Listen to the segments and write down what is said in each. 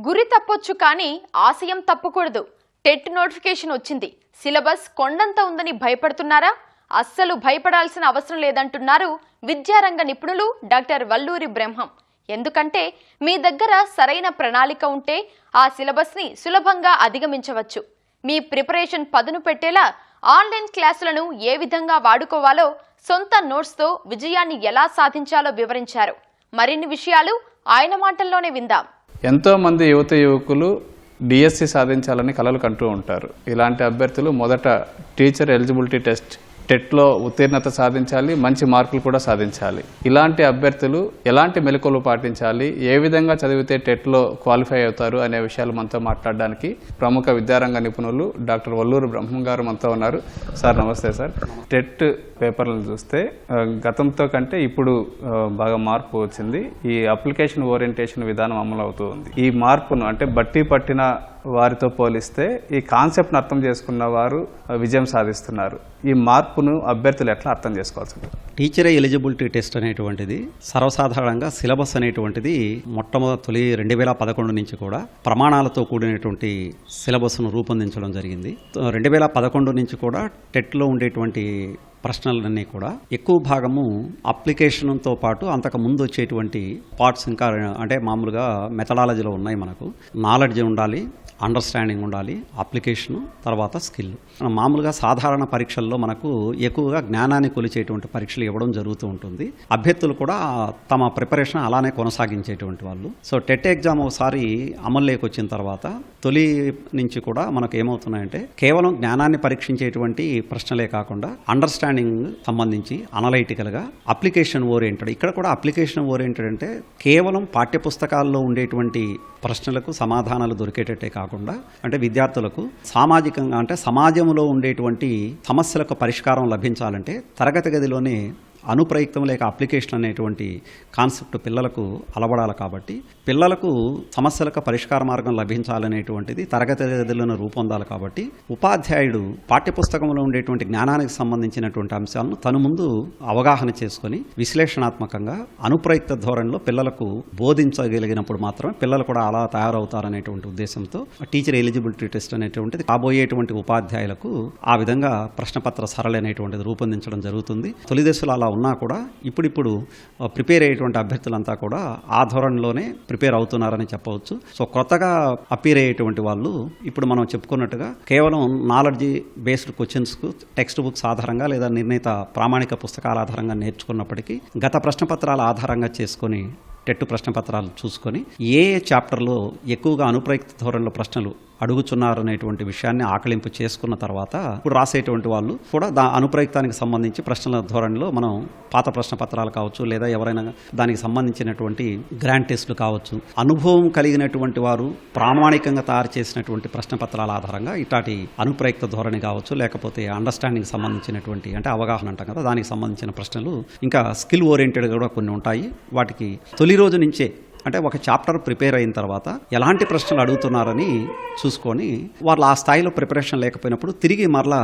గురి తప్పొచ్చు కానీ ఆశయం తప్పకూడదు. టెట్ నోటిఫికేషన్ వచ్చింది. సిలబస్ కొండంత ఉందని భయపడుతున్నారా? అస్సలు భయపడాల్సిన అవసరం లేదంటున్నారు విద్యారంగ నిపుణులు డాక్టర్ వల్లూరి బ్రహ్మం. ఎందుకంటే మీ దగ్గర సరైన ప్రణాళిక ఉంటే ఆ సిలబస్ని సులభంగా అధిగమించవచ్చు. మీ ప్రిపరేషన్ పదును పెట్టేలా ఆన్లైన్ క్లాసులను ఏ విధంగా వాడుకోవాలో, సొంత నోట్స్తో విజయాన్ని ఎలా సాధించాలో వివరించారు. మరిన్ని విషయాలు ఆయన మాటల్లోనే విందాం. ఎంతోమంది యువకులు డిఎస్సి సాధించాలని కలలు కంటూ ఉంటారు. ఇలాంటి అభ్యర్థులు మొదట టీచర్ ఎలిజిబిలిటీ టెస్ట్ టెట్లో ఉత్తీర్ణత సాధించాలి, మంచి మార్కులు కూడా సాధించాలి. ఇలాంటి అభ్యర్థులు ఎలాంటి మెలకువలు పాటించాలి, ఏ విధంగా చదివితే టెట్లో క్వాలిఫై అవుతారు అనే విషయాలు మనతో మాట్లాడడానికి ప్రముఖ విద్యారంగ నిపుణులు డాక్టర్ వల్లూరి బ్రహ్మం గారు మనతో ఉన్నారు. సార్ నమస్తే సార్. టెట్ పేపర్లను చూస్తే గతంతో కంటే ఇప్పుడు బాగా మార్పు వచ్చింది. ఈ అప్లికేషన్ ఓరియంటేషన్ విధానం అమలు అవుతూ ఉంది. ఈ మార్పును అంటే బట్టి పట్టిన వారితో పోలిస్తే ఈ కాన్సెప్ట్ను అర్థం చేసుకున్న వారు విజయం సాధిస్తున్నారు. ఈ మార్పును అభ్యర్థులు ఎట్లా అర్థం చేసుకోవాల్సి ఉంటుంది? టీచర్ ఎలిజిబిలిటీ టెస్ట్ అనేటువంటిది సర్వసాధారణంగా సిలబస్ అనేటువంటిది తొలి 2011 నుంచి కూడా ప్రమాణాలతో కూడినటువంటి సిలబస్ను రూపొందించడం జరిగింది. 2011 నుంచి కూడా టెట్లో ఉండేటువంటి ప్రశ్నలన్నీ కూడా ఎక్కువ భాగము అప్లికేషన్తో పాటు అంతకు ముందు వచ్చేటువంటి పార్ట్స్ ఇంకా అంటే మామూలుగా మెథడాలజీలో ఉన్నాయి. మనకు నాలెడ్జ్ ఉండాలి, అండర్స్టాండింగ్ ఉండాలి, అప్లికేషను, తర్వాత స్కిల్. మామూలుగా సాధారణ పరీక్షల్లో మనకు ఎక్కువగా జ్ఞానాన్ని కొలిచేటువంటి పరీక్షలు ఇవ్వడం జరుగుతూ ఉంటుంది. అభ్యర్థులు కూడా తమ ప్రిపరేషన్ అలానే కొనసాగించేటువంటి వాళ్ళు. సో టెట్ ఎగ్జామ్ ఒకసారి అమల్లోకి వచ్చిన తర్వాత తొలి నుంచి కూడా మనకు ఏమవుతున్నాయంటే కేవలం జ్ఞానాన్ని పరీక్షించేటువంటి ప్రశ్నలే కాకుండా అండర్స్టాండింగ్ సంబంధించి అనలైటికల్గా అప్లికేషన్ ఓరియంటెడ్, ఇక్కడ కూడా అప్లికేషన్ ఓరియంటెడ్ అంటే కేవలం పాఠ్యపుస్తకాల్లో ఉండేటువంటి ప్రశ్నలకు సమాధానాలు దొరికేటట్టే కాకుండా అంటే విద్యార్థులకు సామాజికంగా అంటే సమాజంలో ఉండేటువంటి సమస్యలకు పరిష్కారం లభించాలంటే తరగతి గదిలోనే అనుప్రయుక్తం లేక అప్లికేషన్ అనేటువంటి కాన్సెప్ట్ పిల్లలకు అలవడాలి. కాబట్టి పిల్లలకు సమస్యలకు పరిష్కార మార్గం లభించాలనేటువంటిది తరగతి గదిలోనే రూపొందాలి. కాబట్టి ఉపాధ్యాయుడు పాఠ్యపుస్తకంలో ఉండేటువంటి జ్ఞానానికి సంబంధించినటువంటి అంశాలను తను ముందు అవగాహన చేసుకొని విశ్లేషణాత్మకంగా అనుప్రయుక్త ధోరణిలో పిల్లలకు బోధించగలిగినప్పుడు మాత్రమే పిల్లలు కూడా అలా తయారవుతారనేటువంటి ఉద్దేశంతో టీచర్ ఎలిజిబిలిటీ టెస్ట్ అనేటువంటిది కాబోయేటువంటి ఉపాధ్యాయులకు ఆ విధంగా ప్రశ్నపత్ర సరళి అనేటువంటిది రూపొందించడం జరుగుతుంది. తొలి దశలో అలా ఉన్నా కూడా ఇప్పుడు ప్రిపేర్ అయ్యేటువంటి అభ్యర్థులంతా కూడా ఆ ధోరణిలోనే ప్రిపేర్ అవుతున్నారని చెప్పవచ్చు. సో కొత్తగా అపీర్ అయ్యేటువంటి వాళ్ళు ఇప్పుడు మనం చెప్పుకున్నట్టుగా కేవలం నాలెడ్జ్ బేస్డ్ క్వశ్చన్స్కు టెక్స్ట్ బుక్స్ ఆధారంగా లేదా నిర్ణీత ప్రామాణిక పుస్తకాల ఆధారంగా నేర్చుకున్నప్పటికీ గత ప్రశ్నపత్రాల ఆధారంగా చేసుకొని టెట్ ప్రశ్నపత్రాలు చూసుకొని ఏ చాప్టర్లో ఎక్కువగా అనుప్రయుక్త ధోరణిలో ప్రశ్నలు అడుగుచున్నారనేటువంటి విషయాన్ని ఆకలింపు చేసుకున్న తర్వాత ఇప్పుడు రాసేటువంటి వాళ్ళు కూడా అనుప్రయుక్తానికి సంబంధించి ప్రశ్నల ధోరణిలో మనం పాత ప్రశ్నపత్రాలు కావచ్చు లేదా ఎవరైనా దానికి సంబంధించినటువంటి గ్రాండ్ టెస్టులు కావచ్చు, అనుభవం కలిగినటువంటి వారు ప్రామాణికంగా తయారు చేసినటువంటి ప్రశ్నపత్రాల ఆధారంగా ఇట్లాంటి అనుప్రయుక్త ధోరణి కావచ్చు లేకపోతే అండర్స్టాండింగ్ సంబంధించినటువంటి అంటే అవగాహన అంటాం కదా, దానికి సంబంధించిన ప్రశ్నలు ఇంకా స్కిల్ ఓరియంటెడ్ కూడా కొన్ని ఉంటాయి. వాటికి తొలి రోజు నుంచే అంటే ఒక చాప్టర్ ప్రిపేర్ అయిన తర్వాత ఎలాంటి ప్రశ్నలు అడుగుతున్నారని చూసుకొని వాళ్ళు ఆ స్థాయిలో ప్రిపరేషన్ లేకపోయినప్పుడు తిరిగి మరలా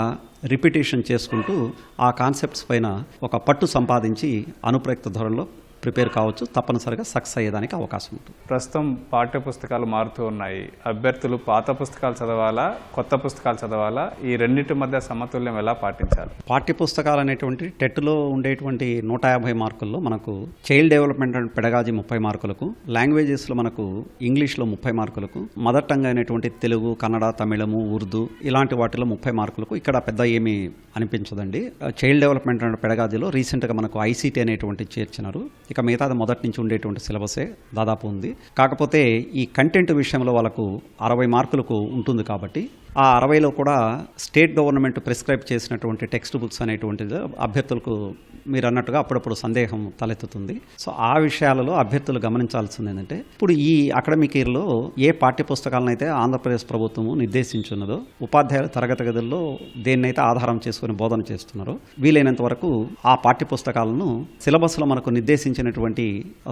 రిపిటేషన్ చేసుకుంటూ ఆ కాన్సెప్ట్స్ పైన ఒక పట్టు సంపాదించి అనుప్రయుక్త ధోరణిలో ప్రిపేర్ కావచ్చు, తప్పనిసరిగా సక్సెస్ అయ్యేదానికి అవకాశం ఉంటుంది. ప్రస్తుతం పాఠ్య పుస్తకాలు మారుతూ ఉన్నాయి. అభ్యర్థులు పాత పుస్తకాలు చదవాలా, కొత్త పుస్తకాలు చదవాలా? ఈ రెండింటి మధ్య సమతుల్యం ఎలా పాటించాలి? పాఠ్య పుస్తకాలు అనేటువంటి టెట్లో ఉండేటువంటి 150 మార్కుల్లో మనకు చైల్డ్ డెవలప్మెంట్ అండ్ పెడగాజీ 30 మార్కులకు, లాంగ్వేజెస్లో మనకు ఇంగ్లీష్లో 30 మార్కులకు, మదర్ టంగ్ అయినటువంటి తెలుగు, కన్నడ, తమిళము, ఉర్దూ ఇలాంటి వాటిలో 30 మార్కులకు ఇక్కడ పెద్ద ఏమీ అనిపించదండి. చైల్డ్ డెవలప్మెంట్ అండ్ పెడగాజీలో రీసెంట్గా మనకు ఐసీటీ అనేటువంటి చేర్చినారు. ఇక మిగతాది మొదటి నుంచి ఉండేటువంటి సిలబసే దాదాపు ఉంది. కాకపోతే ఈ కంటెంట్ విషయంలో వాళ్ళకు 60 మార్కులకు ఉంటుంది. కాబట్టి ఆ 60లో కూడా స్టేట్ గవర్నమెంట్ ప్రిస్క్రైబ్ చేసినటువంటి టెక్స్ట్ బుక్స్ అనేటువంటిది అభ్యర్థులకు మీరు అన్నట్టుగా అప్పుడప్పుడు సందేహం తలెత్తుతుంది. సో ఆ విషయాలలో అభ్యర్థులు గమనించాల్సింది ఏంటంటే ఇప్పుడు ఈ అకాడమిక్ ఇయర్లో ఏ పాఠ్య పుస్తకాలను అయితే ఆంధ్రప్రదేశ్ ప్రభుత్వము నిర్దేశించున్నదో ఉపాధ్యాయులు తరగతి గదుల్లో దేన్నైతే ఆధారం చేసుకుని బోధన చేస్తున్నారో వీలైనంత వరకు ఆ పాఠ్య పుస్తకాలను సిలబస్లో మనకు నిర్దేశించిన సంబంధించినటువంటి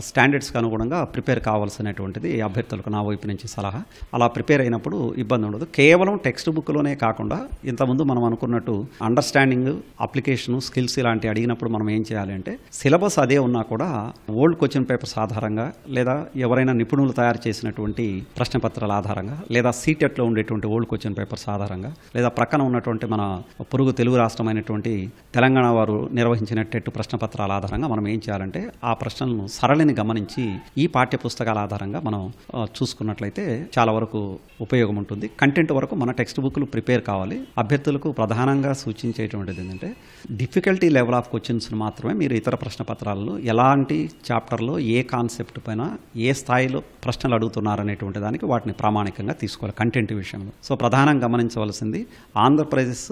స్టాండర్డ్స్కి అనుగుణంగా ప్రిపేర్ కావాల్సినటువంటిది అభ్యర్థులకు నా వైపు నుంచి సలహా. అలా ప్రిపేర్ అయినప్పుడు ఇబ్బంది ఉండదు. కేవలం టెక్స్ట్ బుక్లోనే కాకుండా ఇంతకుముందు మనం అనుకున్నట్టు అండర్స్టాండింగ్, అప్లికేషన్, స్కిల్స్ ఇలాంటివి అడిగినప్పుడు మనం ఏం చేయాలి అంటే సిలబస్ అదే ఉన్నా కూడా ఓల్డ్ క్వశ్చన్ పేపర్స్ ఆధారంగా లేదా ఎవరైనా నిపుణులు తయారు చేసినటువంటి ప్రశ్నపత్రాల ఆధారంగా లేదా సీటెట్లో ఉండేటువంటి ఓల్డ్ క్వశ్చన్ పేపర్స్ ఆధారంగా లేదా ప్రక్కన ఉన్నటువంటి మన పొరుగు తెలుగు రాష్ట్రమైనటువంటి తెలంగాణ వారు నిర్వహించిన టెట్ ప్రశ్నపత్రాల ఆధారంగా మనం ఏం చేయాలంటే ఆ ప్రశ్నలను సరళిని గమనించి ఈ పాఠ్య పుస్తకాల ఆధారంగా మనం చూసుకున్నట్లయితే చాలా వరకు ఉపయోగం ఉంటుంది. కంటెంట్ వరకు మన టెక్స్ట్ బుక్లు ప్రిపేర్ కావాలి. అభ్యర్థులకు ప్రధానంగా సూచించేటువంటిది ఏంటంటే డిఫికల్టీ లెవెల్ ఆఫ్ క్వశ్చన్స్ని మాత్రమే మీరు ఇతర ప్రశ్నపత్రాలలో ఎలాంటి చాప్టర్లో ఏ కాన్సెప్ట్ పైన ఏ స్థాయిలో ప్రశ్నలు అడుగుతున్నారనేటువంటి దానికి వాటిని ప్రామాణికంగా తీసుకోవాలి కంటెంట్ విషయంలో. సో ప్రధానంగా గమనించవలసింది ఆంధ్రప్రదేశ్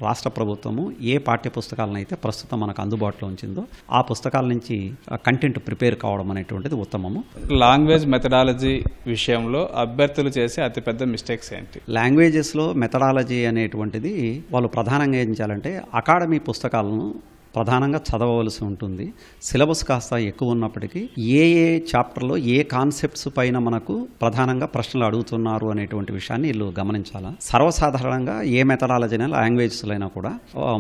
రాష్ట్ర ప్రభుత్వము ఏ పాఠ్య పుస్తకాలను అయితే ప్రస్తుతం మనకు అందుబాటులో ఉంచిందో ఆ పుస్తకాల నుంచి కంటెంట్ ప్రిపేర్ కావడం అనేటువంటిది ఉత్తమము. లాంగ్వేజ్ మెథడాలజీ విషయంలో అభ్యర్థులు చేసే అతిపెద్ద మిస్టేక్స్ ఏంటి? లాంగ్వేజెస్లో మెథడాలజీ అనేటువంటిది వాళ్ళు ప్రధానంగా ఏం చేయాలంటే అకాడమీ పుస్తకాలను ప్రధానంగా చదవవలసి ఉంటుంది. సిలబస్ కాస్త ఎక్కువ ఉన్నప్పటికీ ఏ చాప్టర్లో ఏ కాన్సెప్ట్స్ పైన మనకు ప్రధానంగా ప్రశ్నలు అడుగుతున్నారు అనేటువంటి విషయాన్ని వీళ్ళు గమనించాలా. సర్వసాధారణంగా ఏ మెథడాలజీ లాంగ్వేజెస్లో అయినా కూడా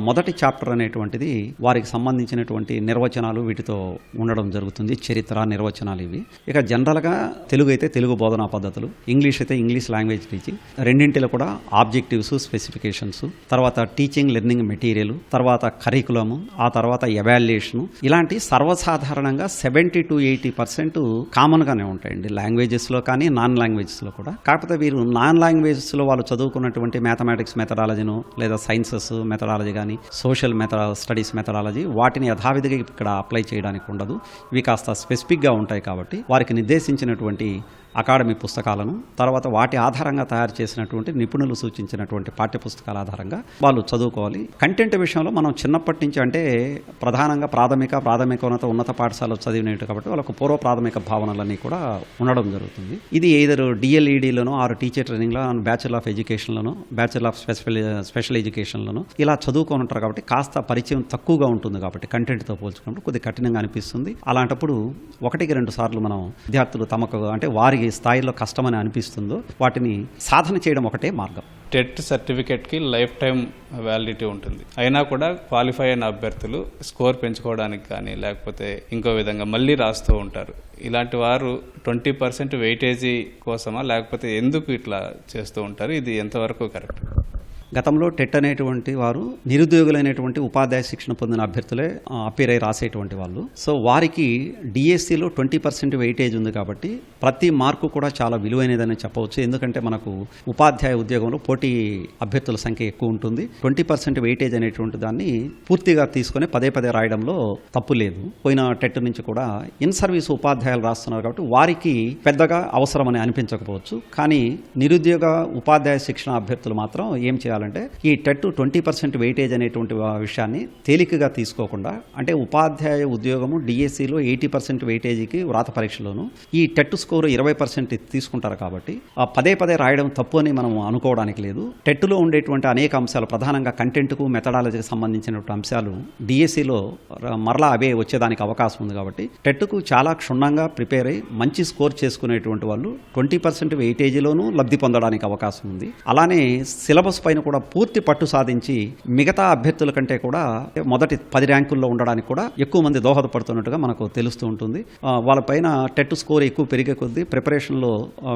మొదటి చాప్టర్ అనేటువంటిది వారికి సంబంధించినటువంటి నిర్వచనాలు వీటితో ఉండడం జరుగుతుంది. చరిత్ర, నిర్వచనాలు ఇవి. ఇక జనరల్గా తెలుగు అయితే తెలుగు బోధనా పద్ధతులు, ఇంగ్లీష్ అయితే ఇంగ్లీష్ లాంగ్వేజ్ టీచింగ్, రెండింటిలో కూడా ఆబ్జెక్టివ్స్, స్పెసిఫికేషన్స్, తర్వాత టీచింగ్ లెర్నింగ్ మెటీరియల్, తర్వాత కరికులము, ఆ తర్వాత ఎవాల్యుయేషను, ఇలాంటి సర్వసాధారణంగా 70 to 80% కామన్గానే ఉంటాయండి లాంగ్వేజెస్లో కానీ నాన్ లాంగ్వేజెస్లో కూడా. కాకపోతే వీరు నాన్ లాంగ్వేజెస్లో వాళ్ళు చదువుకున్నటువంటి మ్యాథమెటిక్స్ మెథడాలజీను లేదా సైన్సెస్ మెథడాలజీ కానీ సోషల్ స్టడీస్ మెథడాలజీ వాటిని యథావిధిగా ఇక్కడ అప్లై చేయడానికి ఉండదు. ఇవి కాస్త స్పెసిఫిక్గా ఉంటాయి కాబట్టి వారికి నిర్దేశించినటువంటి అకాడమీ పుస్తకాలను తర్వాత వాటి ఆధారంగా తయారు చేసినటువంటి నిపుణులు సూచించినటువంటి పాఠ్యపుస్తకాల ఆధారంగా వాళ్ళు చదువుకోవాలి. కంటెంట్ విషయంలో మనం చిన్నప్పటి నుంచి అంటే ప్రధానంగా ప్రాథమికోన్నత ఉన్నత పాఠశాలలో చదివినట్టు కాబట్టి వాళ్ళకు పూర్వ ప్రాథమిక భావనలన్నీ కూడా ఉండడం జరుగుతుంది. ఇది ఏదర్ డిఎల్ఈడిలోనో ఆరు టీచర్ ట్రైనింగ్లో, బ్యాచిలర్ ఆఫ్ ఎడ్యుకేషన్లోనో, బ్యాచిలర్ ఆఫ్ స్పెషల్ ఎడ్యుకేషన్లోనో ఇలా చదువుకొని ఉంటారు కాబట్టి కాస్త పరిచయం తక్కువగా ఉంటుంది కాబట్టి కంటెంట్తో పోల్చుకున్నప్పుడు కొద్దిగా కఠినంగా అనిపిస్తుంది. అలాంటప్పుడు 1-2 సార్లు మనం విద్యార్థులు తమకు అంటే వారి స్థాయిలో కష్టమని అనిపిస్తుందో వాటిని సాధన చేయడం ఒకటే మార్గం. టెట్ సర్టిఫికేట్కి లైఫ్ టైం వ్యాలిడిటీ ఉంటుంది. అయినా కూడా క్వాలిఫై అయిన అభ్యర్థులు స్కోర్ పెంచుకోవడానికి కానీ లేకపోతే ఇంకో విధంగా మళ్ళీ రాస్తూ ఉంటారు. ఇలాంటి వారు 20% వెయిటేజీ కోసమా లేకపోతే ఎందుకు ఇట్లా చేస్తూ ఉంటారు? ఇది ఎంతవరకు కరెక్ట్? గతంలో టెట్ అనేటువంటి వారు నిరుద్యోగులైనటువంటి ఉపాధ్యాయ శిక్షణ పొందిన అభ్యర్థులే అపీర్ అయి రాసేటువంటి వాళ్ళు. సో వారికి డిఎస్సిలో 20% వెయిటేజ్ ఉంది కాబట్టి ప్రతి మార్కు కూడా చాలా విలువైనదని చెప్పవచ్చు. ఎందుకంటే మనకు ఉపాధ్యాయ ఉద్యోగంలో పోటీ అభ్యర్థుల సంఖ్య ఎక్కువ ఉంటుంది. 20% వెయిటేజ్ అనేటువంటి దాన్ని పూర్తిగా తీసుకొని పదే రాయడంలో తప్పు లేదు. పోయిన టెట్ నుంచి కూడా ఇన్ సర్వీస్ ఉపాధ్యాయులు రాస్తున్నారు కాబట్టి వారికి పెద్దగా అవసరమని అనిపించకపోవచ్చు. కానీ నిరుద్యోగ ఉపాధ్యాయ శిక్షణ అభ్యర్థులు మాత్రం ఏం చేయాలి అంటే ఈ టెట్ 20% వెయిటేజ్ అనేటువంటి విషయాన్ని తేలికగా తీసుకోకుండా అంటే ఉపాధ్యాయ ఉద్యోగము డిఎస్సిలో 80% వెయిటేజీకి వ్రాత పరీక్షలోను ఈ టెట్ స్కోర్ 20% తీసుకుంటారు కాబట్టి పదే రాయడం తప్పు అని మనం అనుకోవడానికి లేదు. టెట్లో ఉండేటువంటి అనేక అంశాలు ప్రధానంగా కంటెంట్కు మెథడాలజీకి సంబంధించినటువంటి అంశాలు డిఎస్సిలో మరలా అవే వచ్చేదానికి అవకాశం ఉంది కాబట్టి టెట్కు చాలా క్షుణ్ణంగా ప్రిపేర్ అయ్యి మంచి స్కోర్ చేసుకునేటువంటి వాళ్ళు 20% వెయిటేజీలోనూ లబ్ధి పొందడానికి అవకాశం ఉంది. అలానే సిలబస్ పైన కూడా పూర్తి పట్టు సాధించి మిగతా అభ్యర్థుల కంటే కూడా మొదటి 10 ర్యాంకుల్లో ఉండడానికి కూడా ఎక్కువ మంది దోహదపడుతున్నట్టుగా మనకు తెలుస్తూ ఉంటుంది. వాళ్ళపైన టెట్ స్కోర్ ఎక్కువ పెరిగే కొద్దీ ప్రిపరేషన్లో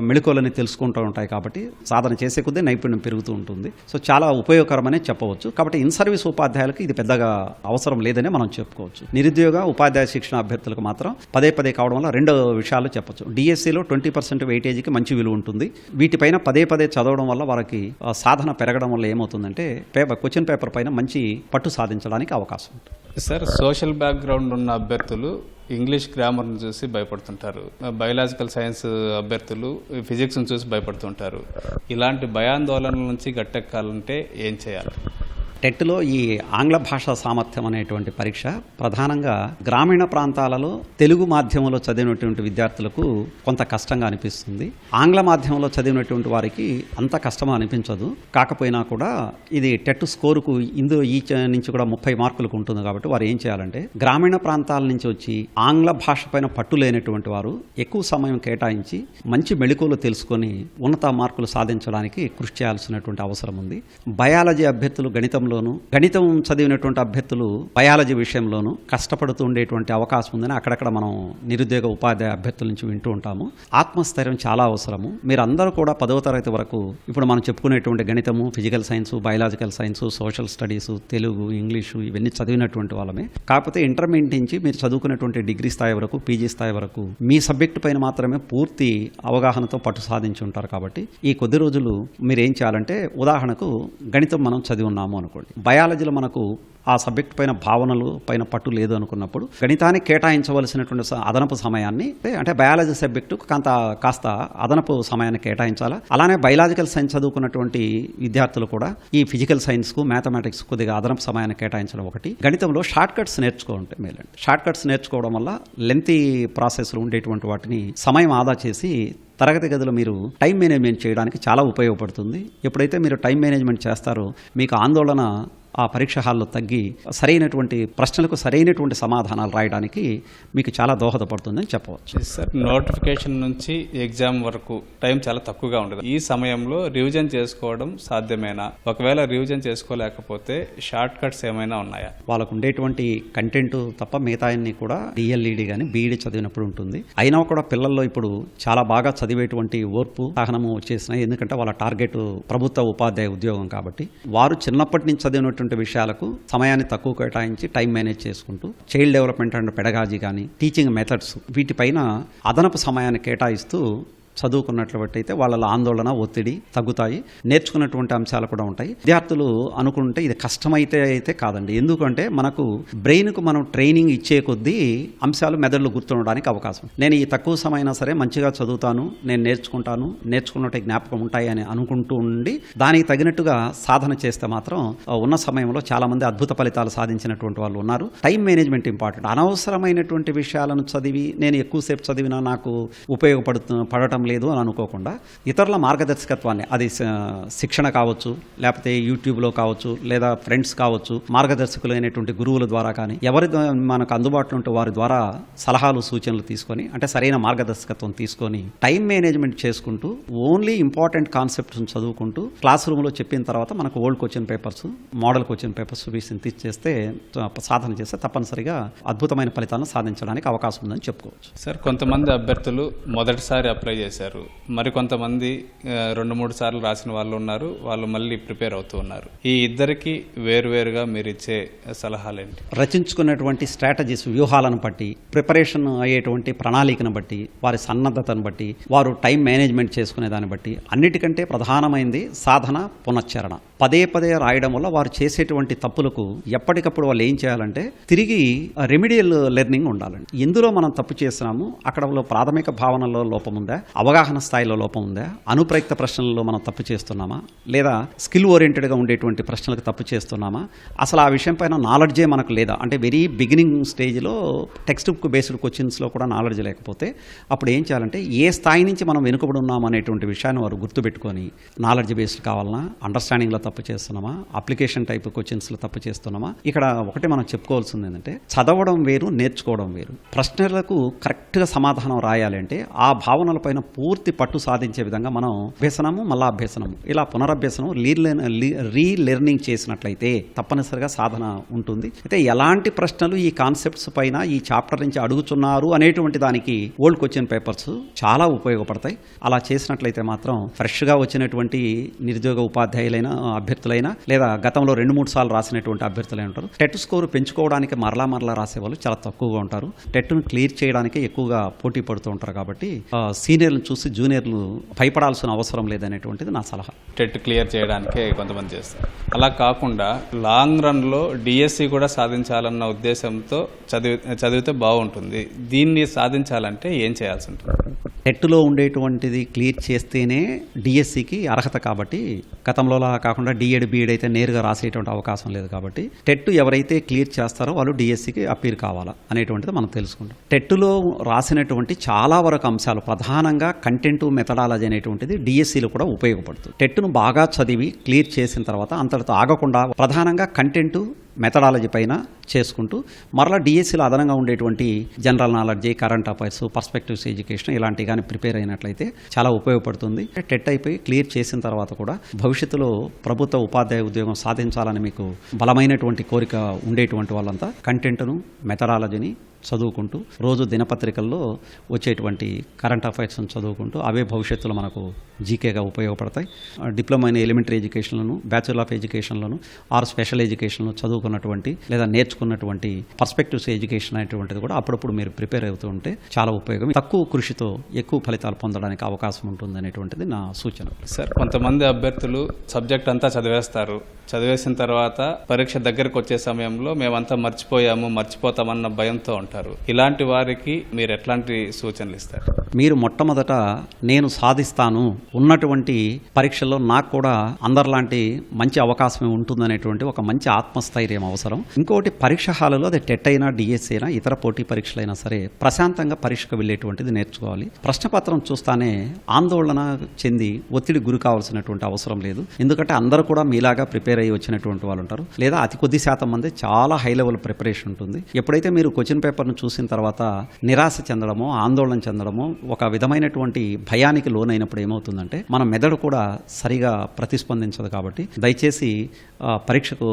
మెళకువలని తెలుసుకుంటూ ఉంటాయి కాబట్టి సాధన చేసే కొద్దీ నైపుణ్యం పెరుగుతూ ఉంటుంది. సో చాలా ఉపయోగకరమనే చెప్పవచ్చు. కాబట్టి ఇన్ సర్వీస్ ఉపాధ్యాయులకు ఇది పెద్దగా అవసరం లేదని మనం చెప్పుకోవచ్చు. నిరుద్యోగ ఉపాధ్యాయ శిక్షణ అభ్యర్థులకు మాత్రం పదే కావడం వల్ల 2 విషయాలు చెప్పచ్చు. డిఎస్సిలో 20% వెయిటేజీకి మంచి విలువ ఉంటుంది. వీటిపైన పదే చదవడం వల్ల వారికి సాధన పెరగడం వల్ల ఏమవుతుందంటే క్వశ్చన్ పేపర్ పైన మంచి పట్టు సాధించడానికి అవకాశం ఉంటుంది. సార్, సోషల్ బ్యాక్గ్రౌండ్ ఉన్న అభ్యర్థులు ఇంగ్లీష్ గ్రామర్ని చూసి భయపడుతుంటారు. బయాలజికల్ సైన్స్ అభ్యర్థులు ఫిజిక్స్ని చూసి భయపడుతుంటారు. ఇలాంటి భయాందోళనల నుంచి గట్టెక్కాలంటే ఏం చేయాలి? టెట్లో ఈ ఆంగ్ల భాషా సామర్థ్యం అనేటువంటి పరీక్ష ప్రధానంగా గ్రామీణ ప్రాంతాలలో తెలుగు మాధ్యమంలో చదివినటువంటి విద్యార్థులకు కొంత కష్టంగా అనిపిస్తుంది. ఆంగ్ల మాధ్యమంలో చదివినటువంటి వారికి అంత కష్టం అనిపించదు. కాకపోయినా కూడా ఇది టెట్ స్కోరుకు ఈ నుంచి కూడా 30 మార్కులకు ఉంటుంది కాబట్టి వారు ఏం చేయాలంటే గ్రామీణ ప్రాంతాల నుంచి వచ్చి ఆంగ్ల భాష పైన పట్టు లేనటువంటి వారు ఎక్కువ సమయం కేటాయించి మంచి మెళకువలు తెలుసుకొని ఉన్నత మార్కులు సాధించడానికి కృషి చేయాల్సినటువంటి అవసరం ఉంది. బయాలజీ అభ్యర్థులు గణితం చదివినటువంటి అభ్యర్థులు బయాలజీ విషయంలోనూ కష్టపడుతూ ఉండేటువంటి అవకాశం ఉందని అక్కడక్కడ మనం నిరుద్యోగ ఉపాధ్యాయ అభ్యర్థుల నుంచి వింటూ ఉంటాము. ఆత్మస్థైర్యం చాలా అవసరము. మీరందరూ కూడా 10వ తరగతి వరకు ఇప్పుడు మనం చెప్పుకునేటువంటి గణితము, physical science, biological science, social studies, Telugu, English ఇవన్నీ చదివినటువంటి వాళ్ళమే. కాకపోతే ఇంటర్మీడియట్ నుంచి మీరు చదువుకున్నటువంటి డిగ్రీ స్థాయి వరకు, పీజీ స్థాయి వరకు మీ సబ్జెక్టు పైన మాత్రమే పూర్తి అవగాహనతో పట్టు సాధించి ఉంటారు. కాబట్టి ఈ కొద్ది రోజులు మీరు ఏం చేయాలంటే, ఉదాహరణకు గణితం మనం చదివి ఉన్నాము అనుకోండి, బయాలజీలో మనకు ఆ సబ్జెక్టు పైన భావనలు పైన పట్టు లేదు అనుకున్నప్పుడు గణితానికి కేటాయించవలసినటువంటి అదనపు సమయాన్ని, అంటే బయాలజీ సబ్జెక్టు కాస్త అదనపు సమయాన్ని కేటాయించాలా. అలానే బయలాజికల్ సైన్స్ చదువుకున్నటువంటి విద్యార్థులు కూడా ఈ ఫిజికల్ సైన్స్కు, మ్యాథమెటిక్స్ కొద్దిగా అదనపు సమయాన్ని కేటాయించడం ఒకటి. గణితంలో షార్ట్ కట్స్ నేర్చుకుంటే మేలండి. షార్ట్ కట్స్ నేర్చుకోవడం వల్ల లెంతీ ప్రాసెస్లో ఉండేటువంటి వాటిని సమయం ఆదా చేసి తరగతి గదిలో మీరు టైం మేనేజ్మెంట్ చేయడానికి చాలా ఉపయోగపడుతుంది. ఎప్పుడైతే మీరు టైం మేనేజ్మెంట్ చేస్తారో మీకు ఆందోళన ఆ పరీక్ష హాల్లో తగ్గి సరైనటువంటి ప్రశ్నలకు సరైనటువంటి సమాధానాలు రాయడానికి మీకు చాలా దోహదపడుతుందని చెప్పవచ్చు. సార్, నోటిఫికేషన్ నుంచి ఎగ్జామ్ వరకు టైం చాలా తక్కువగా ఉంటుంది. ఈ సమయంలో రివిజన్ చేసుకోవడం సాధ్యమేనా? ఒకవేళ రివిజన్ చేసుకోలేకపోతే షార్ట్ కట్స్ ఏమైనా ఉన్నాయా? వాళ్ళకు ఉండేటువంటి కంటెంట్ తప్ప మిగతా అన్ని కూడా డిఎల్ఈడి కానీ బీఈడి చదివినప్పుడు ఉంటుంది. అయినా కూడా పిల్లల్లో ఇప్పుడు చాలా బాగా చదివేటువంటి ఓర్పు, సహనము వచ్చేసినాయి. ఎందుకంటే వాళ్ళ టార్గెట్ ప్రభుత్వ ఉపాధ్యాయ ఉద్యోగం కాబట్టి వారు చిన్నప్పటి నుంచి చదివినటువంటి విషయాలకు సమయాన్ని తక్కువ కేటాయించి టైం మేనేజ్ చేసుకుంటూ చైల్డ్ డెవలప్మెంట్ అండ్ పెడగాజీ కానీ, టీచింగ్ మెథడ్స్ వీటిపైన అదనపు సమయాన్ని కేటాయిస్తూ చదువుకున్నట్లయితే వాళ్ళ ఆందోళన, ఒత్తిడి తగ్గుతాయి. నేర్చుకున్నటువంటి అంశాలు కూడా ఉంటాయి. విద్యార్థులు అనుకుంటే ఇది కష్టమైతే కాదండి. ఎందుకంటే మనకు బ్రెయిన్కు మనం ట్రైనింగ్ ఇచ్చే కొద్దీ అంశాలు మెదడులో గుర్తుండడానికి అవకాశం. నేను ఈ తక్కువ సమయం సరే మంచిగా చదువుతాను, నేను నేర్చుకున్నట్టు జ్ఞాపకం ఉంటాయి అని అనుకుంటూ ఉండి దానికి తగినట్టుగా సాధన చేస్తే మాత్రం ఉన్న సమయంలో చాలా మంది అద్భుత ఫలితాలు సాధించినటువంటి వాళ్ళు ఉన్నారు. Time management important. అనవసరమైనటువంటి విషయాలను చదివి నేను ఎక్కువసేపు చదివినా నాకు పడటం లేదు అని అనుకోకుండా ఇతరుల మార్గదర్శకత్వాన్ని, అది శిక్షణ కావచ్చు, లేకపోతే యూట్యూబ్లో కావచ్చు, లేదా ఫ్రెండ్స్ కావచ్చు, మార్గదర్శకులైనటువంటి గురువుల ద్వారా కానీ ఎవరి మనకు అందుబాటులో ఉంటే వారి ద్వారా సలహాలు, సూచనలు తీసుకొని, అంటే సరైన మార్గదర్శకత్వం తీసుకొని టైం మేనేజ్మెంట్ చేసుకుంటూ ఓన్లీ ఇంపార్టెంట్ కాన్సెప్ట్స్ చదువుకుంటూ క్లాస్ రూమ్లో చెప్పిన తర్వాత మనకు old question papers, model question papers తీసేస్తే సాధన చేస్తే తప్పనిసరిగా అద్భుతమైన ఫలితాలను సాధించడానికి అవకాశం ఉందని చెప్పుకోవచ్చు. సార్, కొంతమంది అభ్యర్థులు మొదటిసారి అప్లై చేశారు, మరి కొంతమంది 2-3 సార్లు రాసిన వాళ్ళు ఉన్నారు, వాళ్ళు మళ్ళీ ప్రిపేర్ అవుతూ ఉన్నారు. ఈ ఇద్దరికి వేరువేరుగా మీరు ఇచ్చే సలహాలు ఏంటి? రచించుకున్నటువంటి స్ట్రాటజీస్, వ్యూహాలను బట్టి, ప్రిపరేషన్ అయ్యేటువంటి ప్రణాళికను బట్టి, వారి సన్నద్ధతను బట్టి, వారు టైం మేనేజ్మెంట్ చేసుకునే దాన్ని బట్టి, అన్నిటికంటే ప్రధానమైనది సాధన, పునశ్చరణ. పదే రాయడం వల్ల వారు చేసేటువంటి తప్పులకు ఎప్పటికప్పుడు వాళ్ళు ఏం చేయాలంటే తిరిగి రెమిడియల్ లెర్నింగ్ ఉండాలండి. ఎందులో మనం తప్పు చేస్తున్నాము, అక్కడ ప్రాథమిక భావనలో లోపం ఉందా, అవగాహన స్థాయిలో లోపం ఉందా, అనుప్రయుక్త ప్రశ్నలలో మనం తప్పు చేస్తున్నామా, లేదా స్కిల్ ఓరియంటెడ్గా ఉండేటువంటి ప్రశ్నలకు తప్పు చేస్తున్నామా, అసలు ఆ విషయం పైన నాలెడ్జే మనకు లేదా, అంటే వెరీ బిగినింగ్ స్టేజ్లో టెక్స్ట్ బుక్ బేస్డ్ క్వశ్చన్స్లో కూడా నాలెడ్జ్ లేకపోతే అప్పుడు ఏం చేయాలంటే ఏ స్థాయి నుంచి మనం వెనుకబడి ఉన్నాం అనేటువంటి విషయాన్ని వారు గుర్తుపెట్టుకొని నాలెడ్జ్ బేస్డ్ కావాలన్నా, అండర్స్టాండింగ్లో తప్పు చేస్తున్నామా, అప్లికేషన్ టైప్ క్వశ్చన్స్లో తప్పు చేస్తున్నామా. ఇక్కడ ఒకటి మనం చెప్పుకోవాల్సింది ఏంటంటే చదవడం వేరు, నేర్చుకోవడం వేరు. ప్రశ్నలకు కరెక్ట్గా సమాధానం రాయాలంటే ఆ భావనలపైన పూర్తి పట్టు సాధించే విధంగా మనం అభ్యసనము, మళ్ళా అభ్యసనము, ఇలా పునరభ్యసనం, రీలెర్నింగ్ చేసినట్లయితే తప్పనిసరిగా సాధన ఉంటుంది. అయితే ఎలాంటి ప్రశ్నలు ఈ కాన్సెప్ట్స్ పైన ఈ చాప్టర్ నుంచి అడుగుతున్నారు అనేటువంటి దానికి ఓల్డ్ క్వశ్చన్ పేపర్స్ చాలా ఉపయోగపడతాయి. అలా చేసినట్లయితే మాత్రం ఫ్రెష్గా వచ్చినటువంటి నిరుద్యోగ ఉపాధ్యాయులైన అభ్యర్థులైనా, లేదా గతంలో 2-3 సార్లు రాసినటువంటి అభ్యర్థులై ఉంటారు. టెట్ స్కోర్ పెంచుకోవడానికి మరలా రాసేవాళ్ళు చాలా తక్కువగా ఉంటారు. టెట్ను క్లియర్ చేయడానికి ఎక్కువగా పోటీ పడుతూ ఉంటారు. కాబట్టి సీనియర్లను చూసి జూనియర్లు భయపడాల్సిన అవసరం లేదనేటువంటిది నా సలహా. టెట్ క్లియర్ చేయడానికే కొంతమంది చేస్తారు. అలా కాకుండా లాంగ్ రన్లో డిఎస్సి కూడా సాధించాలన్న ఉద్దేశంతో చదివితే బాగుంటుంది. దీన్ని సాధించాలంటే ఏం చేయాల్సి ఉంటుంది? టెట్లో ఉండేటువంటిది క్లియర్ చేస్తేనే డిఎస్సికి అర్హత. కాబట్టి గతంలోలా కాకుండా డిఎడ్ బిఎడ్ అయితే నేరుగా రాసేటువంటి అవకాశం లేదు. కాబట్టి టెట్ ఎవరైతే క్లియర్ చేస్తారో వాళ్ళు డిఎస్సికి అప్పీల్ కావాలా అనేటువంటిది మనం తెలుసుకుంటాం. టెట్లో రాసినటువంటి చాలా వరకు అంశాలు ప్రధానంగా కంటెంట్ మెథడాలజీ అనేటువంటిది డిఎస్సిలో కూడా ఉపయోగపడుతుంది. టెట్ను బాగా చదివి క్లియర్ చేసిన తర్వాత అంతటితో ఆగకుండా ప్రధానంగా కంటెంట్ మెథడాలజీ పైన చేసుకుంటూ మరలా డిఎస్సిలో అదనంగా ఉండేటువంటి general knowledge, current affairs, perspectives education ఇలాంటివి కానీ ప్రిపేర్ అయినట్లయితే చాలా ఉపయోగపడుతుంది. టెట్ అయిపోయి క్లియర్ చేసిన తర్వాత కూడా భవిష్యత్తులో ప్రభుత్వ ఉపాధ్యాయ ఉద్యోగం సాధించాలని మీకు బలమైనటువంటి కోరిక ఉండేటువంటి వాళ్ళంతా కంటెంట్ను, మెథడాలజీని చదువుకుంటూ రోజు దినపత్రికల్లో వచ్చేటువంటి కరెంట్ అఫైర్స్ను చదువుకుంటూ అవే భవిష్యత్తులో మనకు జీకేగా ఉపయోగపడతాయి. డిప్లొమా ఇన్ ఎలిమెంటరీ ఎడ్యుకేషన్లను, బ్యాచులర్ ఆఫ్ ఎడ్యుకేషన్లను ఆర్ స్పెషల్ ఎడ్యుకేషన్లను చదువుకున్నటువంటి లేదా నేర్చుకున్నటువంటి పర్స్పెక్టివ్స్ ఎడ్యుకేషన్ అనేటువంటిది కూడా అప్పుడప్పుడు మీరు ప్రిపేర్ అవుతూ ఉంటే చాలా ఉపయోగం. తక్కువ కృషితో ఎక్కువ ఫలితాలు పొందడానికి అవకాశం ఉంటుంది అనేటువంటిది నా సూచన. సార్, కొంతమంది అభ్యర్థులు సబ్జెక్ట్ అంతా చదివేస్తారు. చదివేసిన తర్వాత పరీక్ష దగ్గరకు వచ్చే సమయంలో మేమంతా మర్చిపోతామన్న భయంతో ఉంటారు. ఇలాంటి వారికి మీరు ఎట్లాంటి సూచనలు ఇస్తారు? మీరు మొట్టమొదట నేను సాధిస్తాను, ఉన్నటువంటి పరీక్షల్లో నాకు కూడా అందరిలాంటి మంచి అవకాశం ఉంటుందనేటువంటి ఒక మంచి ఆత్మస్థైర్యం అవసరం. ఇంకోటి, పరీక్ష హాలలో అది టెట్ అయినా డిఎస్సి అయినా ఇతర పోటీ పరీక్షలైనా సరే ప్రశాంతంగా పరీక్షకు వెళ్ళేటువంటిది నేర్చుకోవాలి. ప్రశ్నపత్రం చూస్తానే ఆందోళన చెంది ఒత్తిడి గురి కావాల్సినటువంటి అవసరం లేదు. ఎందుకంటే అందరూ కూడా మీలాగా ప్రిపేర్ అయ్యి వచ్చినటువంటి వాళ్ళు ఉంటారు, లేదా అతి కొద్ది శాతం మంది చాలా హై లెవెల్ ప్రిపరేషన్ ఉంటుంది. ఎప్పుడైతే మీరు క్వశ్చన్ పేపర్ను చూసిన తర్వాత నిరాశ చెందడమో, ఆందోళన చెందడమో, ఒక విధమైనటువంటి భయానికి లోనైనప్పుడు ఏమవుతుందంటే మన మెదడు కూడా సరిగా ప్రతిస్పందించదు. కాబట్టి దయచేసి పరీక్షకు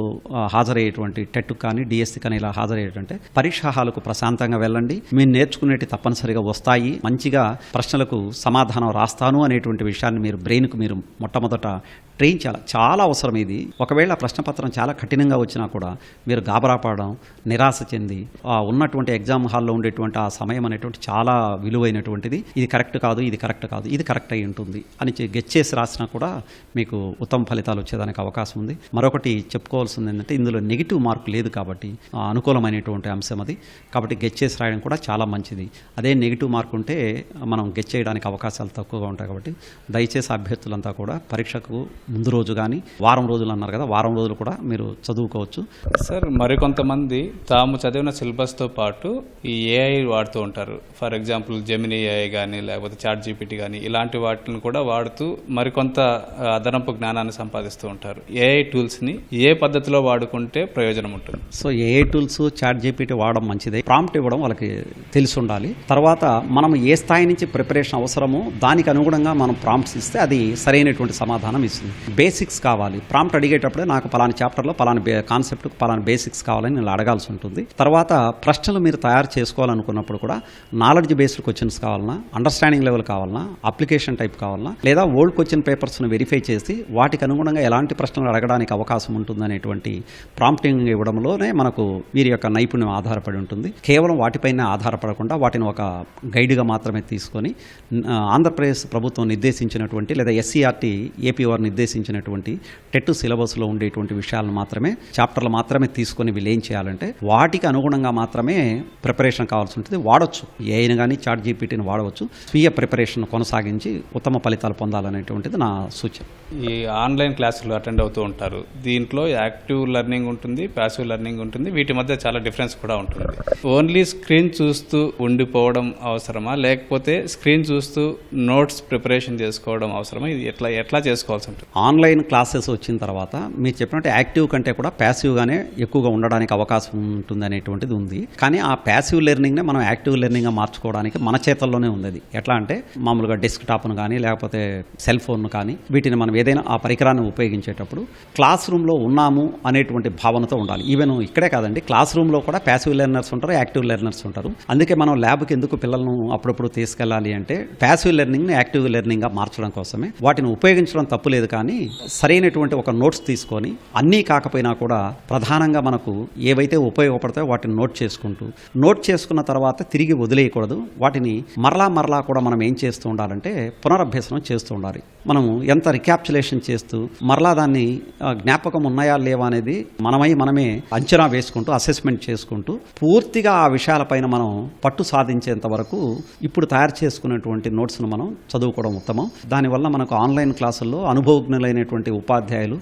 హాజరయ్యేటువంటి టెట్ కానీ డిఎస్సి కానీ ఇలా హాజరయ్యేటంటే పరీక్షా హాలుకు ప్రశాంతంగా వెళ్ళండి. మీరు నేర్చుకునేటి తప్పనిసరిగా వస్తాయి, మంచిగా ప్రశ్నలకు సమాధానం రాస్తాను అనేటువంటి విషయాన్ని మీరు బ్రెయిన్కు మీరు మొట్టమొదట ట్రైన్ చాలా అవసరం. ఇది ఒకవేళ ప్రశ్నపత్రం చాలా కఠినంగా వచ్చినా కూడా మీరు గాబరాపడడం, నిరాశ చెంది ఉన్నటువంటి ఎగ్జామ్ హాల్లో ఉండేటువంటి ఆ సమయం అనేటువంటి చాలా విలువైనటువంటిది. ఇది కరెక్ట్ కాదు, ఇది కరెక్ట్ కాదు, ఇది కరెక్ట్ అయి ఉంటుంది అని గెచ్చేసి రాసినా కూడా మీకు ఉత్తమ ఫలితాలు వచ్చేదానికి అవకాశం ఉంది. మరొకటి చెప్పుకోవాల్సింది ఏంటంటే ఇందులో నెగిటివ్ మార్కు లేదు కాబట్టి అనుకూలమైనటువంటి అంశం అది. కాబట్టి గెచ్చేసి రాయడం కూడా చాలా మంచిది. అదే నెగిటివ్ మార్కు ఉంటే మనం గెచ్చేయడానికి అవకాశాలు తక్కువగా ఉంటాయి. కాబట్టి దయచేసి అభ్యర్థులంతా కూడా పరీక్షకు ముందు రోజు కానీ వారం రోజులు అన్నారు కదా, వారం రోజులు కూడా మీరు చదువుకోవచ్చు. సార్, మరికొంతమంది తాము చదివిన సిలబస్తో పాటు ఈ ఏఐ వాడుతూ ఉంటారు. ఫర్ ఎగ్జాంపుల్ జెమినీ ఏఐ కానీ లేకపోతే చాట్ జీపీటీ కానీ ఇలాంటి వాటిని కూడా వాడుతూ మరికొంత అదనపు జ్ఞానాన్ని సంపాదిస్తూ ఉంటారు. ఏఐ టూల్స్ని ఏ పద్ధతిలో వాడుకుంటే ప్రయోజనం ఉంటుంది? So AI tools, ChatGPT వాడడం మంచిదే. ప్రాంప్ట్ ఇవ్వడం వాళ్ళకి తెలిసి ఉండాలి. తర్వాత మనం ఏ స్థాయి నుంచి ప్రిపరేషన్ అవసరమో దానికి అనుగుణంగా మనం ప్రాంప్ట్స్ ఇస్తే అది సరైనటువంటి సమాధానం ఇస్తుంది. బేసిక్స్ కావాలి. ప్రాంప్ట్ అడిగేటప్పుడే నాకు పలానా చాప్టర్లో పలానా కాన్సెప్ట్ పలానా బేసిక్స్ కావాలని నేను అడగాల్సి ఉంటుంది. తర్వాత ప్రశ్నలు మీరు తయారు చేసుకోవాలనుకున్నప్పుడు కూడా నాలెడ్జ్ బేస్డ్ క్వశ్చన్స్ కావాలన్నా, అండర్స్టాండింగ్ లెవెల్ కావాలన్నా, అప్లికేషన్ టైప్ కావాలన్నా, లేదా ఓల్డ్ క్వశ్చన్ పేపర్స్ను వెరిఫై చేసి వాటికి అనుగుణంగా ఎలాంటి ప్రశ్నలు అడగడానికి అవకాశం ఉంటుందనేటువంటి ప్రాంప్టింగ్ ఇవ్వడంలోనే మనకు వీరి యొక్క నైపుణ్యం ఆధారపడి ఉంటుంది. కేవలం వాటిపైన ఆధారపడకుండా వాటిని ఒక గైడ్గా మాత్రమే తీసుకొని ఆంధ్రప్రదేశ్ ప్రభుత్వం నిర్దేశించినటువంటి లేదా ఎస్సీఆర్టీ ఏపీ వారు నిర్దేశించినటువంటి టెట్ సిలబస్లో ఉండేటువంటి విషయాలను మాత్రమే, చాప్టర్లు మాత్రమే తీసుకొని వీళ్ళు ఏం చేయాలంటే వాటికి అనుగుణంగా మాత్రమే ప్రిపరేషన్ కావాల్సి ఉంటుంది. వాడవచ్చు, ఏఐని కానీ చాట్ జీపీటీని వాడవచ్చు. స్వీయ ప్రిపరేషన్ కొనసాగించి ఉత్తమ ఫలితాలు పొందాలనేటువంటిది నా సూచన. ఈ ఆన్లైన్ క్లాసులు అటెండ్ అవుతూ ఉంటారు. దీంట్లో యాక్టివ్ లెర్నింగ్ ఉంటుంది, ప్యాసివ్ లెర్నింగ్ ఉంటుంది. వీటి మధ్య చాలా డిఫరెన్స్ కూడా ఉంటుంది. ఓన్లీ స్క్రీన్ చూస్తూ ఉండిపోవడం అవసరమా, లేకపోతే స్క్రీన్ చూస్తూ నోట్స్ ప్రిపరేషన్ చేసుకోవడం అవసరమా? ఇది ఎట్లా చేసుకోవాల్సి ఉంటుంది? ఆన్లైన్ క్లాసెస్ వచ్చిన తర్వాత మీరు చెప్పినట్టు యాక్టివ్ కంటే కూడా ప్యాసివ్గానే ఎక్కువగా ఉండడానికి అవకాశం ఉంటుంది అనేటువంటిది ఉంది. కానీ ఆ ప్యాసివ్ లెర్నింగ్నే మనం యాక్టివ్ లెర్నింగ్గా మార్చుకోవడానికి మన చేతల్లోనే ఉంది. అది ఎట్లా అంటే మామూలుగా డెస్క్టాప్ను కానీ లేకపోతే సెల్ ఫోన్ను కానీ వీటిని మనం ఏదైనా ఆ పరికరాన్ని ఉపయోగించేటప్పుడు క్లాస్ రూమ్లో ఉన్నాము అనేటువంటి భావనతో ఉండాలి. ఈవెన్ ఇక్కడే కాదండి, క్లాస్ రూమ్లో కూడా ప్యాసివ్ లెర్నర్స్ ఉంటారు, యాక్టివ్ లెర్నర్స్ ఉంటారు. అందుకే మనం ల్యాబ్కి ఎందుకు పిల్లలను అప్పుడప్పుడు తీసుకెళ్ళాలి అంటే ప్యాసివ్ లెర్నింగ్ని యాక్టివ్ లెర్నింగ్గా మార్చడం కోసమే. వాటిని ఉపయోగించడం తప్పులేదు, కానీ కానీ సరైనటువంటి ఒక నోట్స్ తీసుకొని అన్నీ కాకపోయినా కూడా ప్రధానంగా మనకు ఏవైతే ఉపయోగపడతాయో వాటిని నోట్ చేసుకున్న తర్వాత తిరిగి వదిలేయకూడదు. వాటిని మరలా కూడా మనం ఏం చేస్తూ ఉండాలంటే పునరభ్యసనం చేస్తూ ఉండాలి. మనం ఎంత రిక్యాప్చులేషన్ చేస్తూ మరలా దాన్ని జ్ఞాపకం ఉన్నాయా లేవా అనేది మనమే అంచనా వేసుకుంటూ అసెస్మెంట్ చేసుకుంటూ పూర్తిగా ఆ విషయాలపైన మనం పట్టు సాధించేంత వరకు ఇప్పుడు తయారు చేసుకున్నటువంటి నోట్స్ను మనం చదువుకోవడం ఉత్తమం. దానివల్ల మనకు ఆన్లైన్ క్లాసుల్లో అనుభవజ్ఞులైనటువంటి ఉపాధ్యాయులు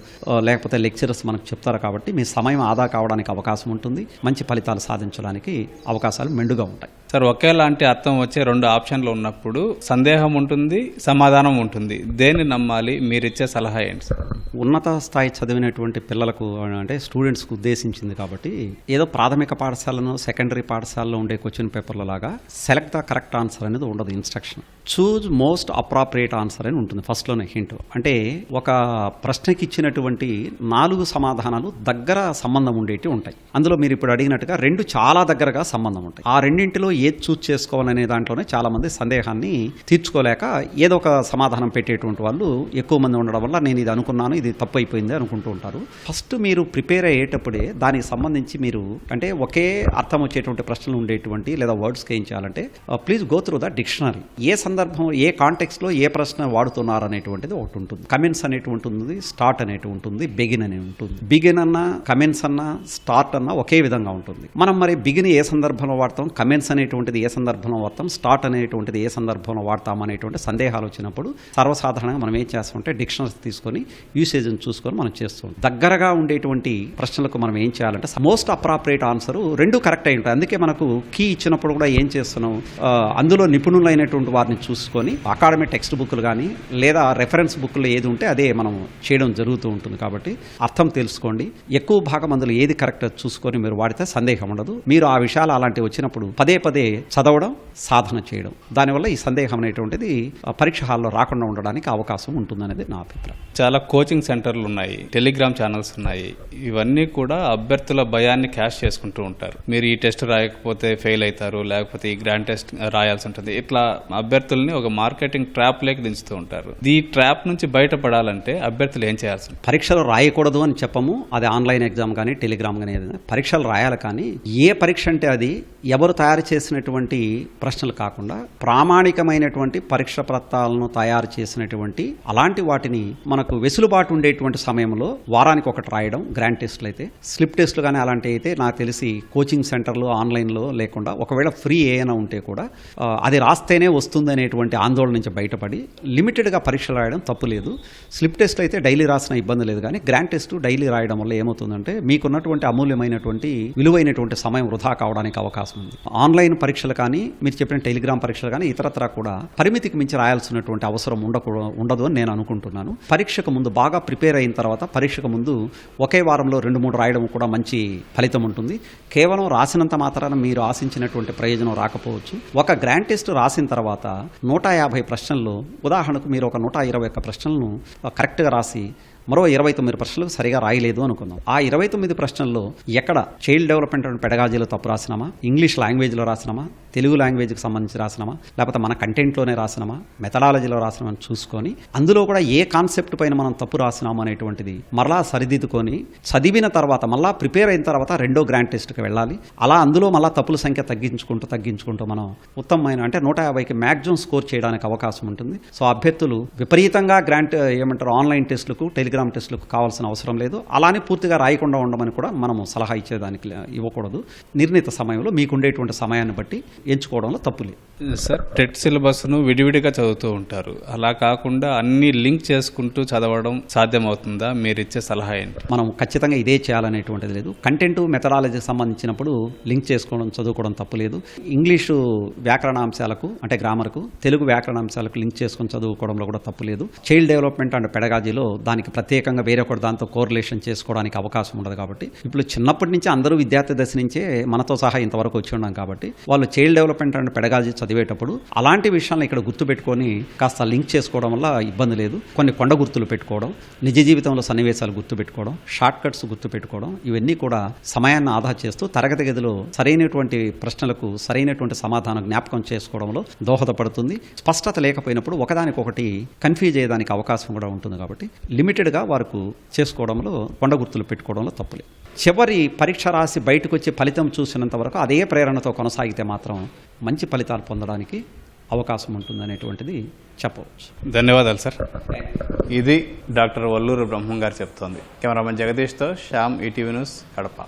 లేకపోతే లెక్చరర్స్ మనకు చెప్తారు కాబట్టి మీ సమయం ఆదా కావడానికి అవకాశం ఉంటుంది. మంచి ఫలితాలు సాధించడానికి అవకాశాలు మెండుగా ఉంటాయి. సార్, ఒకేలాంటి అర్థం వచ్చే 2 ఆప్షన్లు ఉన్నప్పుడు సందేహం ఉంటుంది, సమాధానం ఉంటుంది. దేన్ని నమ్మాలి? మీరిచ్చే సలహా ఏంటి సార్? ఉన్నత స్థాయి చదివినటువంటి పిల్లలకు అంటే స్టూడెంట్స్కు ఉద్దేశించింది కాబట్టి ఏదో ప్రాథమిక పాఠశాలను సెకండరీ పాఠశాలలో ఉండే క్వశ్చన్ పేపర్ల లాగా సెలెక్ట్ ద కరెక్ట్ ఆన్సర్ అనేది ఉండదు. Instruction choose most appropriate answer అని ఉంటుంది ఫస్ట్లోనే హింట్. అంటే ఒక ప్రశ్నకి ఇచ్చినటువంటి 4 సమాధానాలు దగ్గర సంబంధం ఉండేవి ఉంటాయి. అందులో మీరు ఇప్పుడు అడిగినట్టుగా 2 చాలా దగ్గరగా సంబంధం ఉంటాయి. ఆ రెండింటిలో ఏది చూజ్ చేసుకోవాలనే దాంట్లోనే చాలా మంది సందేహాన్ని తీర్చుకోలేక ఏదో ఒక సమాధానం పెట్టేటువంటి వాళ్ళు ఎక్కువ మంది ఉండడం వల్ల నేను ఇది అనుకున్నాను, ఇది తప్పు అయిపోయింది అనుకుంటూ ఉంటారు. ఫస్ట్ మీరు ప్రిపేర్ అయ్యేటప్పుడే దానికి సంబంధించి మీరు అంటే ఒకే అర్థం వచ్చేటువంటి ప్రశ్నలు ఉండేటువంటి లేదా వర్డ్స్కి ఏం చేయాలంటే please go through the dictionary. ఏ సందర్భం ఏ కాంటెక్స్లో ఏ ప్రశ్న వాడుతున్నారు అనేటువంటిది ఒకటి ఉంటుంది. కమెన్స్ అనేటి ఉంటుంది, స్టార్ట్ అనేటి ఉంటుంది, బిగిన్ అనే ఉంటుంది. బిగిన్ అన్నా కమెన్స్ అన్నా స్టార్ట్ అన్నా ఒకే విధంగా ఉంటుంది. మనం మరి బిగిన్ ఏ సందర్భంలో వాడతాం, కమెన్స్ అనేటువంటిది ఏ సందర్భంలో వాడతాం, స్టార్ట్ అనేటువంటిది ఏ సందర్భంలో వాడతాం అనేటువంటి సందేహాలు వచ్చినప్పుడు సర్వసాధారణంగా మనం ఏం చేస్తామంటే డిక్షనరీ తీసుకొని యూసేజ్ని చూసుకొని మనం చేస్తాం. దగ్గరగా ఉండేటువంటి ప్రశ్నలకు మనం ఏం చేయాలంటే మోస్ట్ అప్రాప్రియేట్ ఆన్సర్ 2 కరెక్ట్ అయి ఉంటాయి. అందుకే మనకు కీ ఇచ్చినప్పుడు కూడా ఏం చేస్తున్నాం, అందులో నిపుణులైనటువంటి వారిని చూసుకొని అకాడమిక్ టెక్స్ట్ బుక్లు కానీ లేదా రెఫరెన్స్ బుక్లు ఏది ఉంటే అదే మనం చేయడం జరుగుతూ ఉంటుంది. కాబట్టి అర్థం తెలుసుకోండి. ఎక్కువ భాగం అందులో ఏది కరెక్ట్ చూసుకొని మీరు వాడితే సందేహం ఉండదు. మీరు ఆ విషయాలు అలాంటివి వచ్చినప్పుడు పదే చదవడం, సాధన చేయడం, దానివల్ల ఈ సందేహం అనేటువంటిది పరీక్ష హాల్లో రాకుండా ఉండడానికి అవకాశం ఉంటుందనేది నా అభిప్రాయం. చాలా కోచింగ్ సెంటర్లు ఉన్నాయి, టెలిగ్రామ్ ఛానల్స్ ఉన్నాయి. ఇవన్నీ కూడా అభ్యర్థుల భయాన్ని క్యాష్ చేసుకుంటూ ఉంటారు. మీరు ఈ టెస్ట్ రాయకపోతే ఫెయిల్ అవుతారు, లేకపోతే ఈ గ్రాండ్ టెస్ట్ రాయాల్సి ఉంటుంది. ఇట్లా అభ్యర్థుల్ని ఒక మార్కెటింగ్ ట్రాప్ లేక దించుతూ ఉంటారు. ఈ ట్రాప్ నుంచి బయటపడాలంటే అభ్యర్థులు ఏం చేయాల్సి ఉంటుంది? పరీక్షలు రాయకూడదు అని చెప్పము. అది ఆన్లైన్ ఎగ్జామ్ కానీ టెలిగ్రామ్ కానీ పరీక్షలు రాయాలి. కానీ ఏ పరీక్ష అంటే అది ఎవరు తయారు చేసినటువంటి ప్రశ్నలు కాకుండా ప్రామాణికమైనటువంటి పరీక్ష పత్రాలను తయారు చేసినటువంటి అలాంటి వాటిని మనకు వెసులుబాటు ఉండేటువంటి సమయంలో వారానికి ఒకటి రాయడం. గ్రాండ్ టెస్ట్లు అయితే, స్లిప్ టెస్ట్లు కానీ అలాంటివి అయితే నాకు తెలిసి కోచింగ్ సెంటర్లు ఆన్లైన్లో లేకుండా ఒకవేళ ఫ్రీ ఏమైనా ఉంటే కూడా అది రాస్తేనే వస్తుంది అనేటువంటి ఆందోళన నుంచి బయటపడి లిమిటెడ్గా పరీక్షలు రాయడం తప్పు లేదు. స్లిప్ టెస్ట్ అయితే డైలీ రాసిన ఇబ్బంది లేదు. కానీ గ్రాండ్ టెస్ట్ డైలీ రాయడం వల్ల ఏమవుతుందంటే మీకున్నటువంటి అమూల్యమైనటువంటి విలువైనటువంటి సమయం వృధా కావడానికి అవకాశం ఉంది. ఆన్లైన్ పరీక్షలు కానీ మీరు చెప్పిన టెలిగ్రామ్ పరీక్షలు కానీ ఇతరత్రా కూడా పరిమితికి మించి రాయాల్సినటువంటి అవసరం ఉండదు అని నేను అనుకుంటున్నాను. పరీక్షకు ముందు బాగా ప్రిపేర్ అయిన తర్వాత పరీక్షకు ముందు ఒకే వారంలో 2-3 రాయడం కూడా మంచి ఫలితం ఉంటుంది. కేవలం రాసినంత మాత్రాన మీరు ఆశించినటువంటి ప్రయోజనం రాకపోవచ్చు. ఒక గ్రాండ్ టెస్ట్ రాసిన తర్వాత 150 ప్రశ్నల్లో ఉదాహరణకు మీరు ఒక 121 ప్రశ్నలను కరెక్ట్గా రాసి మరో 29 ప్రశ్నలకు సరిగా రాయలేదు అనుకుందాం. ఆ 29 ప్రశ్నల్లో ఎక్కడ చైల్డ్ డెవలప్మెంట్ అండ్ పెడగాజీలో తప్పు రాసినామా, ఇంగ్లీష్ లాంగ్వేజ్లో రాసినామా, తెలుగు లాంగ్వేజ్కి సంబంధించి రాసినామా, లేకపోతే మన కంటెంట్లోనే రాసినామా, మెథడాలజీలో రాసినామని చూసుకొని అందులో కూడా ఏ కాన్సెప్ట్ పైన మనం తప్పు రాసినామా అనేటువంటిది మరలా సరిదిద్దుకొని చదివిన తర్వాత మళ్ళా ప్రిపేర్ అయిన తర్వాత 2వ గ్రాండ్ టెస్ట్కి వెళ్ళాలి. అలా అందులో మళ్ళీ తప్పుల సంఖ్య తగ్గించుకుంటూ మనం ఉత్తమమైన అంటే 150కి మ్యాక్సిమం స్కోర్ చేయడానికి అవకాశం ఉంటుంది. సో అభ్యర్థులు విపరీతంగా ఆన్లైన్ టెస్టులకు టెలిగ్రామ్ టెస్టులకు కావాల్సిన అవసరం లేదు. అలానే పూర్తిగా రాయకుండా ఉండమని కూడా మనము సలహా ఇచ్చేదానికి ఇవ్వకూడదు. నిర్ణీత సమయంలో మీకుండేటువంటి సమయాన్ని బట్టి ఎంచుకోవడంలో తప్పు లేదు. సార్, టెట్ సిలబస్ను విడివిడిగా చదువుతూ ఉంటారు. అలా కాకుండా అన్ని లింక్ చేసుకుంటూ చదవడం సాధ్యమవుతుందా? మీరు ఇచ్చే సలహా ఏంటి? మనం ఖచ్చితంగా ఇదే చేయాలనేటువంటిది లేదు. కంటెంట్ మెథడాలజీకి సంబంధించినప్పుడు లింక్ చేసుకోవడం చదువుకోవడం తప్పు లేదు. ఇంగ్లీషు వ్యాకరణాంశాలకు అంటే గ్రామర్కు, తెలుగు వ్యాకరణాంశాలకు లింక్ చేసుకొని చదువుకోవడంలో కూడా తప్పు లేదు. చైల్డ్ డెవలప్మెంట్ అండ్ పెడగాజీలో దానికి ప్రత్యేకంగా వేరొకటి దాంతో కోరిలేషన్ చేసుకోవడానికి అవకాశం ఉండదు. కాబట్టి ఇప్పుడు చిన్నప్పటి నుంచి అందరూ విద్యార్థి దశ నుంచే మనతో సహా ఇంతవరకు వచ్చి ఉన్నాం కాబట్టి వాళ్ళు చైల్డ్ డెవలప్మెంట్ అండ్ పెడగాజీ చదివేటప్పుడు అలాంటి విషయాలను ఇక్కడ గుర్తుపెట్టుకొని కాస్త లింక్ చేసుకోవడం వల్ల ఇబ్బంది లేదు. కొన్ని కొండ గుర్తులు పెట్టుకోవడం, నిజ జీవితంలో సన్నివేశాలు గుర్తుపెట్టుకోవడం, షార్ట్ కట్స్ గుర్తుపెట్టుకోవడం, ఇవన్నీ కూడా సమయాన్ని ఆదా చేస్తూ తరగతి గదిలో సరైనటువంటి ప్రశ్నలకు సరైనటువంటి సమాధానం జ్ఞాపకం చేసుకోవడంలో దోహదపడుతుంది. స్పష్టత లేకపోయినప్పుడు ఒకదానికొకటి కన్ఫ్యూజ్ అయ్యేదానికి అవకాశం కూడా ఉంటుంది. కాబట్టి లిమిటెడ్గా వారికి చేసుకోవడంలో కొండ గుర్తులు పెట్టుకోవడంలో తప్పులేదు. చివరి పరీక్ష రాసి బయటకు వచ్చి ఫలితం చూసినంత వరకు అదే ప్రేరణతో కొనసాగితే మాత్రం మంచి ఫలితాలు పొందడానికి అవకాశం ఉంటుందనేటువంటిది చెప్పవచ్చు. ధన్యవాదాలు సార్. ఇది డాక్టర్ వల్లూరు బ్రహ్మం గారు చెప్తోంది. కెమెరామెన్ జగదీష్తో శ్యామ్, ఈటీవీ న్యూస్, కడప.